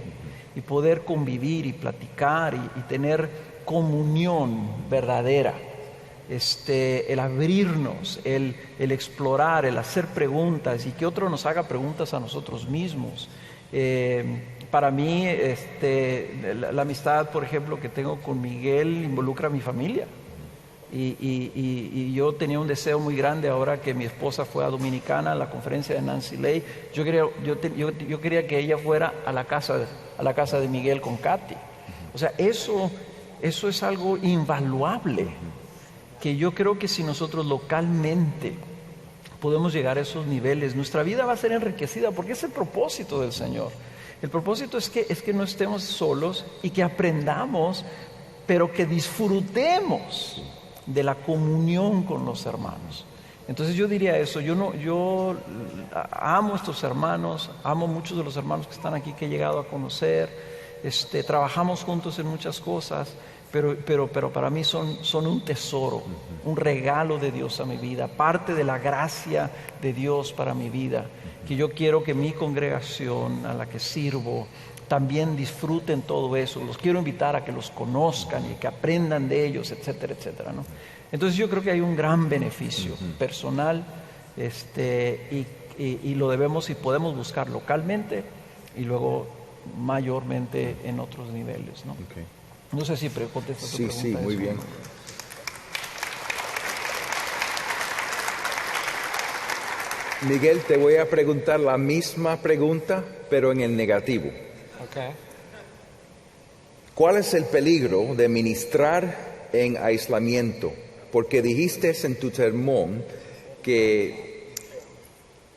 y poder convivir y platicar y tener comunión verdadera, el abrirnos, el explorar, el hacer preguntas y que otro nos haga preguntas a nosotros mismos. Para mí, la amistad, por ejemplo, que tengo con Miguel involucra a mi familia. Y yo tenía un deseo muy grande ahora que mi esposa fue a Dominicana a la conferencia de Nancy Ley. Yo quería que ella fuera a la casa de Miguel con Katy. O sea, eso es algo invaluable, que yo creo que si nosotros localmente podemos llegar a esos niveles, nuestra vida va a ser enriquecida, porque es el propósito del Señor. El propósito es que no estemos solos y que aprendamos, pero que disfrutemos de la comunión con los hermanos. Entonces yo diría eso, yo amo a estos hermanos, amo muchos de los hermanos que están aquí, que he llegado a conocer, trabajamos juntos en muchas cosas, pero para mí son un tesoro, un regalo de Dios a mi vida, parte de la gracia de Dios para mi vida, que yo quiero que mi congregación a la que sirvo también disfruten todo eso. Los quiero invitar a que los conozcan y que aprendan de ellos, etcétera, etcétera, ¿no? Entonces yo creo que hay un gran beneficio personal, y lo debemos y podemos buscar localmente y luego mayormente en otros niveles, ¿no? Okay. No sé si contesta tu pregunta. Sí, muy bien. Miguel, te voy a preguntar la misma pregunta, pero en el negativo. Okay. ¿Cuál es el peligro de ministrar en aislamiento? Porque dijiste en tu sermón que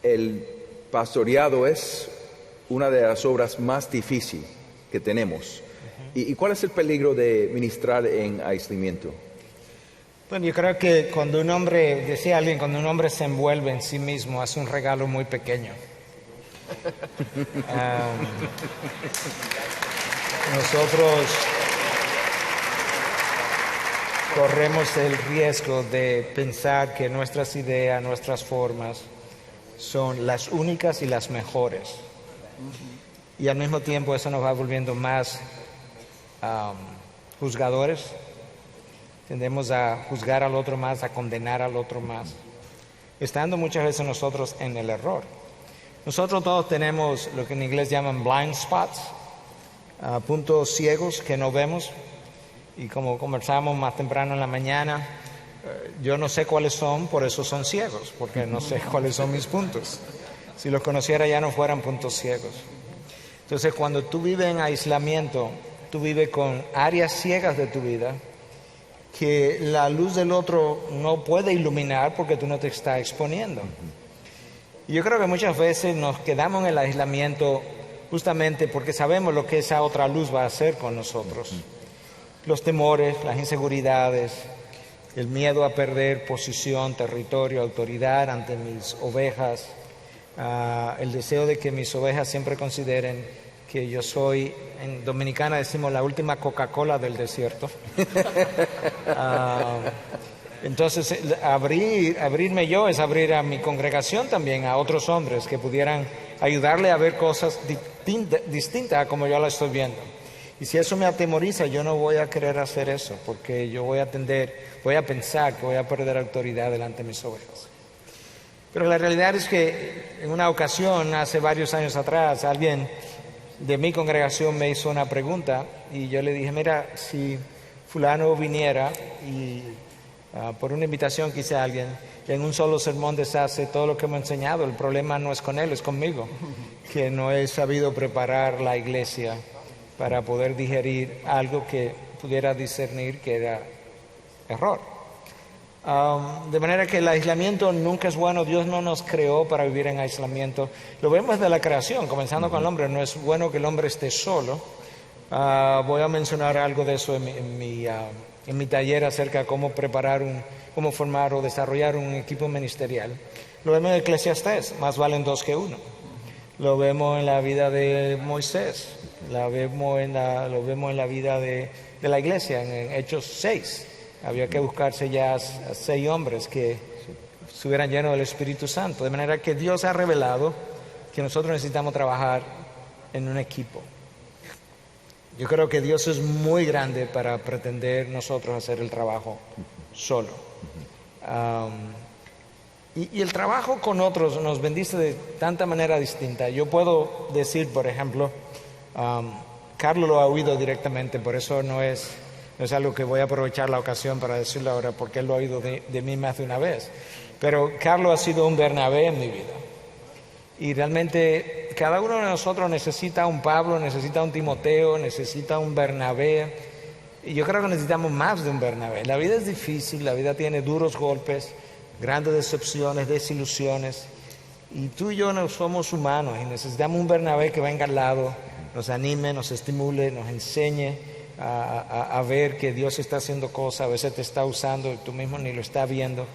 el pastoreado es una de las obras más difíciles que tenemos. ¿Y cuál es el peligro de ministrar en aislamiento? Bueno, yo creo que cuando un hombre, decía alguien, cuando un hombre se envuelve en sí mismo, hace un regalo muy pequeño. Nosotros corremos el riesgo de pensar que nuestras ideas, nuestras formas son las únicas y las mejores. Y al mismo tiempo eso nos va volviendo más juzgadores. Tendemos a juzgar al otro más, a condenar al otro más, estando muchas veces nosotros en el error. Nosotros todos tenemos lo que en inglés llaman blind spots, puntos ciegos que no vemos. Y como conversamos más temprano en la mañana, yo no sé cuáles son, por eso son ciegos, porque no sé cuáles son mis puntos. Si los conociera ya no fueran puntos ciegos. Entonces, cuando tú vives en aislamiento, tú vives con áreas ciegas de tu vida que la luz del otro no puede iluminar porque tú no te estás exponiendo. Y yo creo que muchas veces nos quedamos en el aislamiento justamente porque sabemos lo que esa otra luz va a hacer con nosotros. Los temores, las inseguridades, el miedo a perder posición, territorio, autoridad ante mis ovejas, el deseo de que mis ovejas siempre consideren que yo soy, en Dominicana decimos, la última Coca-Cola del desierto. Entonces, abrirme yo es abrir a mi congregación también, a otros hombres que pudieran ayudarle a ver cosas distintas a como yo la estoy viendo. Y si eso me atemoriza, yo no voy a querer hacer eso, porque yo voy a pensar que voy a perder autoridad delante de mis ovejas. Pero la realidad es que en una ocasión, hace varios años atrás, alguien de mi congregación me hizo una pregunta y yo le dije, mira, si fulano viniera y por una invitación que hice a alguien, que en un solo sermón deshace todo lo que hemos enseñado, el problema no es con él, es conmigo, que no he sabido preparar la iglesia para poder digerir algo que pudiera discernir que era error. De manera que el aislamiento nunca es bueno. Dios no nos creó para vivir en aislamiento. Lo vemos de la creación, comenzando con el hombre. No es bueno que el hombre esté solo. Voy a mencionar algo de eso en mi taller acerca de cómo cómo formar o desarrollar un equipo ministerial. Lo vemos en Eclesiastés, más valen dos que uno. Lo vemos en la vida de Moisés, lo vemos en la vida de la iglesia, en Hechos 6. Había que buscarse ya 6 hombres que estuvieran llenos del Espíritu Santo. De manera que Dios ha revelado que nosotros necesitamos trabajar en un equipo. Yo creo que Dios es muy grande para pretender nosotros hacer el trabajo solo. Y el trabajo con otros nos bendice de tanta manera distinta. Yo puedo decir, por ejemplo, Carlos lo ha oído directamente, por eso no es algo que voy a aprovechar la ocasión para decirlo ahora, porque él lo ha oído de mí más de una vez. Pero Carlos ha sido un Bernabé en mi vida. Y realmente cada uno de nosotros necesita un Pablo, necesita un Timoteo, necesita un Bernabé. Y yo creo que necesitamos más de un Bernabé. La vida es difícil, la vida tiene duros golpes, grandes decepciones, desilusiones. Y tú y yo no somos humanos y necesitamos un Bernabé que venga al lado nos anime, nos estimule, nos enseñe a ver que Dios está haciendo cosas, a veces te está usando, tú mismo ni lo estás viendo.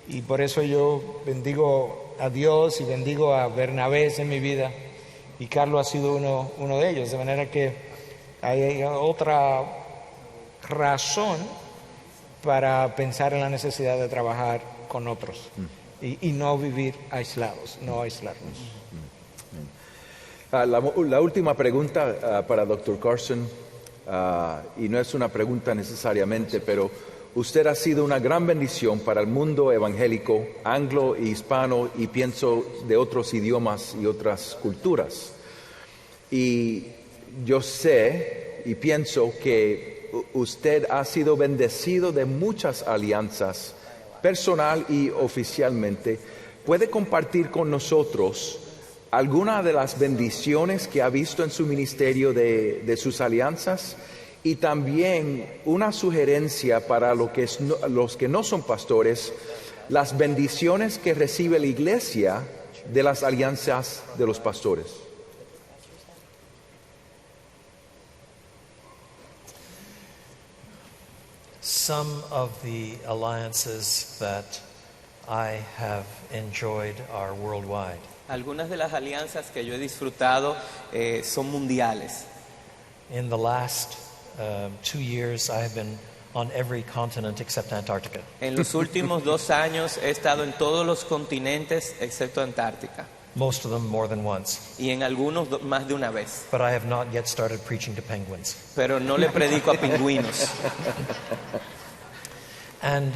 Y por eso yo bendigo a Dios y bendigo a Bernabé en mi vida, y Carlos ha sido uno de ellos, de manera que hay otra razón para pensar en la necesidad de trabajar con otros y no vivir aislados, no aislarnos. La última pregunta para Dr. Carson, y no es una pregunta necesariamente, pero usted ha sido una gran bendición para el mundo evangélico, anglo y hispano, y pienso de otros idiomas y otras culturas. Y yo sé y pienso que usted ha sido bendecido de muchas alianzas, personal y oficialmente. ¿Puede compartir con nosotros alguna de las bendiciones que ha visto en su ministerio de sus alianzas? Y también una sugerencia para los que no son pastores, las bendiciones que recibe la iglesia de las alianzas de los pastores. Some of the alliances that I have enjoyed are worldwide. Algunas de las alianzas que yo he disfrutado son mundiales. In the last 2 years, I have been on every continent except Antarctica. En los últimos 2 años he estado en todos los continentes excepto Antártica. Most of them more than once. Y en algunos más de una vez. But I have not yet started preaching to penguins. Pero no le predico a pingüinos. And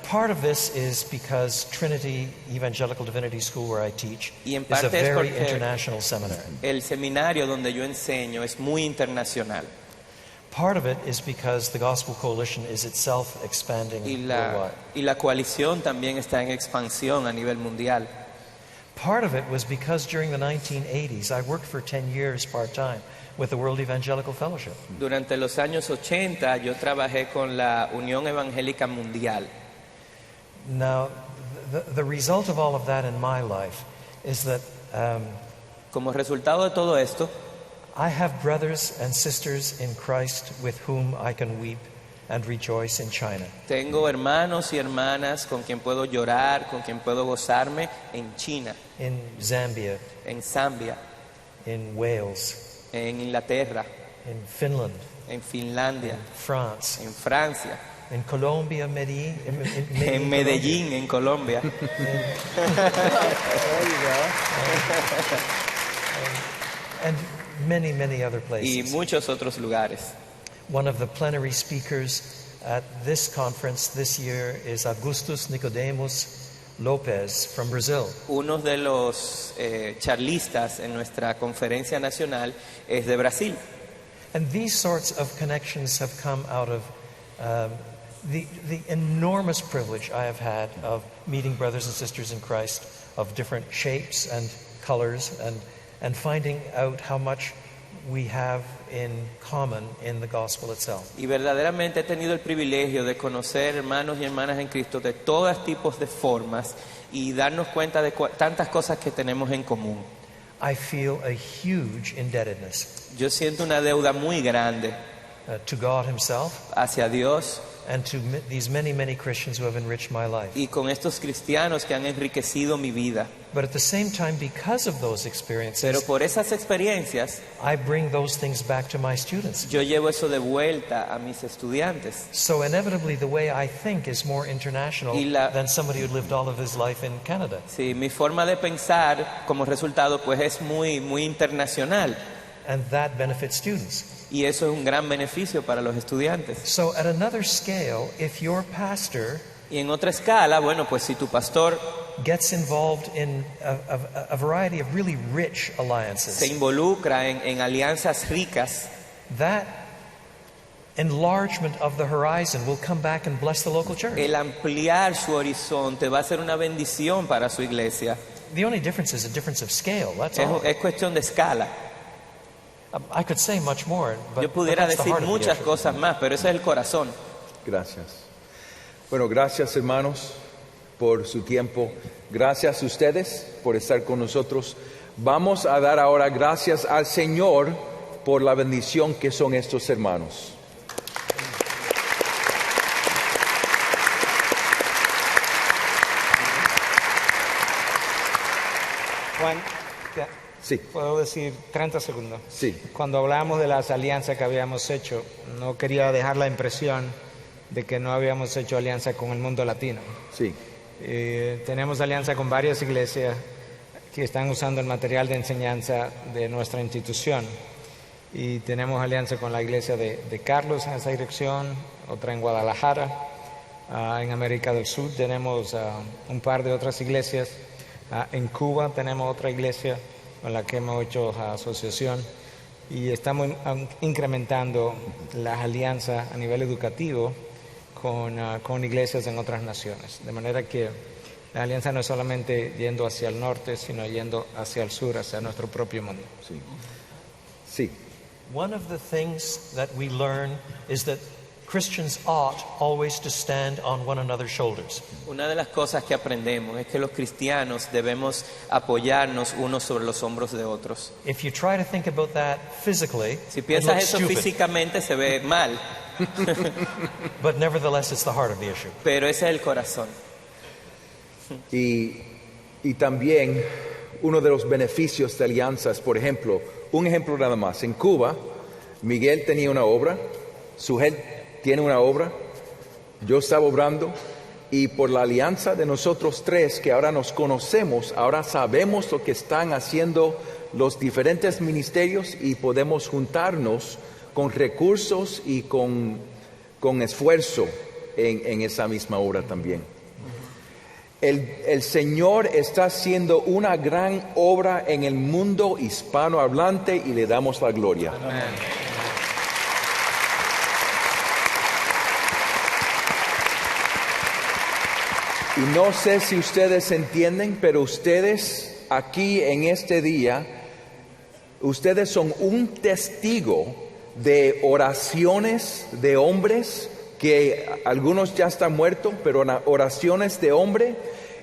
part of this is because Trinity Evangelical Divinity School, where I teach, Y en is a parte es very porque international seminary. el seminario donde yo enseño es muy internacional. Part of it is because the Gospel Coalition is itself expanding worldwide. Y la coalición también está en expansión a nivel mundial. Part of it was because during the 1980s, I worked for 10 years part-time with the World Evangelical Fellowship. Durante los años 80 yo trabajé con la Unión Evangélica Mundial. Now, the result of all of that in my life is that Como resultado de todo esto, I have brothers and sisters in Christ with whom I can weep and rejoice in China. tengo hermanos y hermanas con quien puedo llorar, con quien puedo gozarme en China, In Zambia, en Zambia, in Wales, en Inglaterra, in Finland, en Finlandia, France, en Francia, in Colombia, Medellín, en Medellín, en Colombia, and many, many other y places. muchos otros lugares. One of the plenary speakers at this conference this year is Augustus Nicodemus Lopez from Brazil. Uno de los charlistas en nuestra conferencia nacional es de Brasil. And these sorts of connections have come out of the enormous privilege I have had of meeting brothers and sisters in Christ of different shapes and colors and finding out how much we have in common in the gospel itself. Y verdaderamente he tenido el privilegio de conocer hermanos y hermanas en Cristo de todos tipos de formas y darnos cuenta de tantas cosas que tenemos en común. I feel a huge indebtedness Yo siento una deuda muy grande to God Himself hacia Dios and to these many, many Christians who have enriched my life. y con estos cristianos que han enriquecido mi vida. But at the same time, because of those Pero experiences, por esas experiencias I bring those things back to my students. yo llevo eso de vuelta a mis estudiantes. So inevitably, the way I think is more international Y la- than somebody who lived all of his life in Canada. Sí, mi forma de pensar como resultado pues es muy internacional And that benefits students. y eso es un gran beneficio para los estudiantes. So at another scale, if your pastor Y en otra escala, bueno, pues si tu pastor gets involved in a variety of really rich se alliances, involucra en alianzas ricas, that enlargement of the horizon will come back and bless the local church. el ampliar su horizonte va a ser una bendición para su iglesia. The only difference is a difference of scale, that's all. Es cuestión de escala. I could say much more, but Yo pudiera that's the decir heart of the muchas issue. cosas más, pero ese es el corazón. Gracias. Bueno, gracias hermanos por su tiempo. Gracias a ustedes por estar con nosotros. Vamos a dar ahora gracias al Señor por la bendición que son estos hermanos. Juan, Sí, ¿puedo decir 30 segundos? sí. Cuando hablamos de las alianzas que habíamos hecho, no quería dejar la impresión de que no habíamos hecho alianza con el mundo latino. Sí, Tenemos alianza con varias iglesias que están usando el material de enseñanza de nuestra institución. Y tenemos alianza con la iglesia de Carlos en esa dirección, otra en Guadalajara. En América del Sur tenemos un par de otras iglesias. En Cuba tenemos otra iglesia con la que hemos hecho asociación. Y estamos incrementando las alianzas a nivel educativo con iglesias en otras naciones. De manera que la alianza no es solamente yendo hacia el norte, sino yendo hacia el sur, hacia nuestro propio mundo. sí. One of the things that we learn is that Christians ought always to stand on one another's shoulders. Una de las cosas que aprendemos es que los cristianos debemos apoyarnos unos sobre los hombros de otros. If you try to think about that physically, Si it piensas looks eso stupid, físicamente se ve mal, but nevertheless it's the heart of the issue. pero ese es el corazón. Y también uno de los beneficios de alianzas, por ejemplo, un ejemplo nada más. En Cuba, Miguel tenía una obra, Sujel tiene una obra, yo estaba obrando, y por la alianza de nosotros tres, que ahora nos conocemos, ahora sabemos lo que están haciendo los diferentes ministerios y podemos juntarnos con recursos y con esfuerzo en esa misma obra también. El Señor está haciendo una gran obra en el mundo hispanohablante y le damos la gloria. Amén. Y no sé si ustedes entienden, pero ustedes aquí en este día, ustedes son un testigo de oraciones de hombres, que algunos ya están muertos, pero oraciones de hombre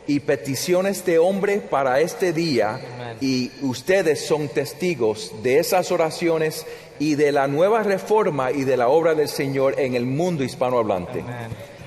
y peticiones de hombre para este día. Amén. Y ustedes son testigos de esas oraciones y de la nueva reforma y de la obra del Señor en el mundo hispanohablante. Amén.